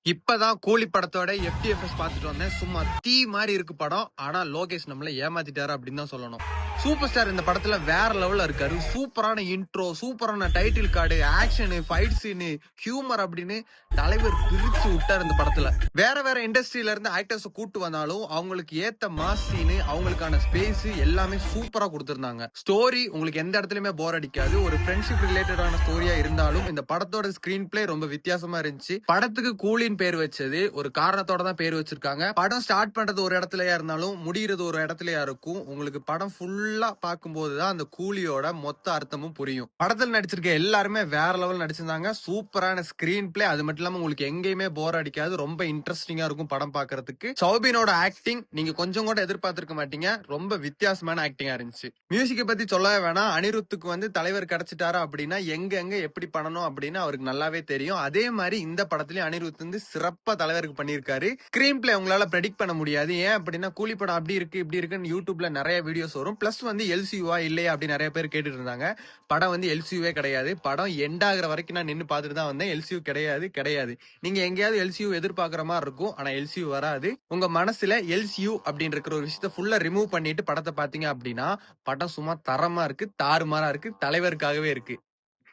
இப்பதான் கூலி படத்தோட FTFS பாத்துட்டு வந்தேன். சும்மா தீ மாதிரி இருக்கு படம். ஆனா லோகேஷ் நம்மள ஏமாத்திட்டாரு அப்படின்னு தான் சொல்லணும். சூப்பர் ஸ்டார் இந்த படத்துல வேற லெவல்ல இருக்காரு. சூப்பரான இன்ட்ரோ, சூப்பரான title card, action, fight scene, humour அப்படின்னு தலைவர் பிரிச்சு விட்டார் இந்த படத்துல. வேற வேற இண்டஸ்ட்ரியில இருந்து ஆக்டர்ஸ் கூட்டு வந்தாலும் அவங்களுக்கு ஏத்த மாஸ் சீன், அவங்களுக்கான ஸ்பேஸ் எல்லாமே சூப்பரா கொடுத்திருந்தாங்க. ஸ்டோரி உங்களுக்கு எந்த இடத்துலயுமே போர் அடிக்காது. ஒரு ஃப்ரெண்ட்ஷிப் ரிலேட்டடான ஸ்டோரியா இருந்தாலும் இந்த படத்தோட ஸ்கிரீன் பிளே ரொம்ப வித்தியாசமா இருந்துச்சு. படத்துக்கு கூலின் பேர் வச்சது ஒரு காரணத்தோட தான் பேர் வச்சிருக்காங்க. படம் ஸ்டார்ட் பண்றது ஒரு இடத்துலயா இருந்தாலும் முடிகிறது ஒரு இடத்துலயா இருக்கும். உங்களுக்கு படம் ஃபுல்லா பார்க்கும்போதுதான் அந்த கூலியோட மொத்த அர்த்தமும் புரியும். படத்தில் நடிச்சிருக்க எல்லாருமே வேற லெவல் நடிச்சிருந்தாங்க. சூப்பரான ஸ்கிரீன் பிளே. அது மட்டும் இல்லாம உங்களுக்கு எங்கேயுமே போர் அடிக்காது. ரொம்ப இன்ட்ரெஸ்டிங்கா இருக்கும் படம் பாக்குறதுக்கு. சௌபினோட ஆக்டிங் நீங்க கொஞ்சம் கூட எதிர்பார்த்திருக்க மாட்டீங்க. ரொம்ப வித்தியாசமான ஆக்டிங்கா இருந்துச்சு. மியூசிக்கை பத்தி சொல்லவே வேணாம். அனிருத்துக்கு வந்து தலைவர் கிடைச்சிட்டாரா அப்படின்னா எங்க எங்க எப்படி பண்ணணும் அப்படின்னு அவருக்கு நல்லாவே தெரியும். அதே மாதிரி இந்த படத்துலயும் அனிருத் வந்து சிறப்பா தலைவருக்கு பண்ணிருக்காரு. ஸ்கிரீன் பிளே உங்களால ப்ரெடிக்ட் பண்ண முடியாது. ஏன் அப்படின்னா கூலி படம் அப்படி இருக்கு இப்படி இருக்குன்னு யூடியூப்ல நிறைய வீடியோஸ் வரும். பிளஸ் வந்து எல்சியூவா இல்லையா அப்படி நிறைய பேர் கேட்டுட்டு இருந்தாங்க. படம் வந்து எல்சியூவே கிடையாது. படம் எண்ட் ஆகுற வரைக்கும் நான் நின்று பார்த்துட்டு தான் வந்தேன். எல்சியூ கிடையாது. நீங்க எங்கேயாவது எல்சியூ எதிர்பார்க்கிற மாதிரி இருக்கும். ஆனா எல்சியூ வராது. உங்க மனசுல எல்சியூ அப்படின்னு இருக்கிற ஒரு விஷயத்த ஃபுல்லா ரிமூவ் பண்ணிட்டு படத்தை பாத்தீங்க அப்படின்னா படம் சும்மா தரமா இருக்கு, தாறுமாறா இருக்கு, தலைவருக்காகவே இருக்கு.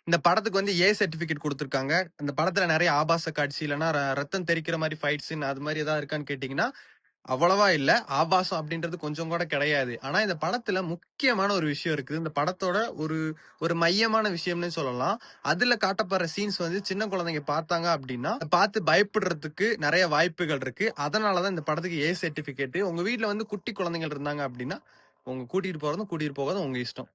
இந்த படத்துக்கு வந்து ஏ சர்டிபிகேட் கொடுத்திருக்காங்க. அந்த படத்துல நிறைய ஆபாச காட்சி இல்லைன்னா ரத்தம் தெரிக்கிற மாதிரி ஃபைட் சீன் அது மாதிரி ஏதாவது இருக்கான்னு கேட்டீங்கன்னா அவ்வளவா இல்ல. ஆபாசம் அப்படின்றது கொஞ்சம் கூட கிடையாது. ஆனா இந்த படத்துல முக்கியமான ஒரு விஷயம் இருக்குது. இந்த படத்தோட ஒரு ஒரு மையமான விஷயம்னு சொல்லலாம். அதுல காட்டப்படுற சீன்ஸ் வந்து சின்ன குழந்தைங்க பார்த்தாங்க அப்படின்னா பார்த்து பயப்படுறதுக்கு நிறைய வாய்ப்புகள் இருக்கு. அதனாலதான் இந்த படத்துக்கு ஏ சர்டிபிகேட். உங்க வீட்டுல வந்து குட்டி குழந்தைகள் இருந்தாங்க அப்படின்னா உங்க கூட்டிட்டு போகாதும் உங்க இஷ்டம்.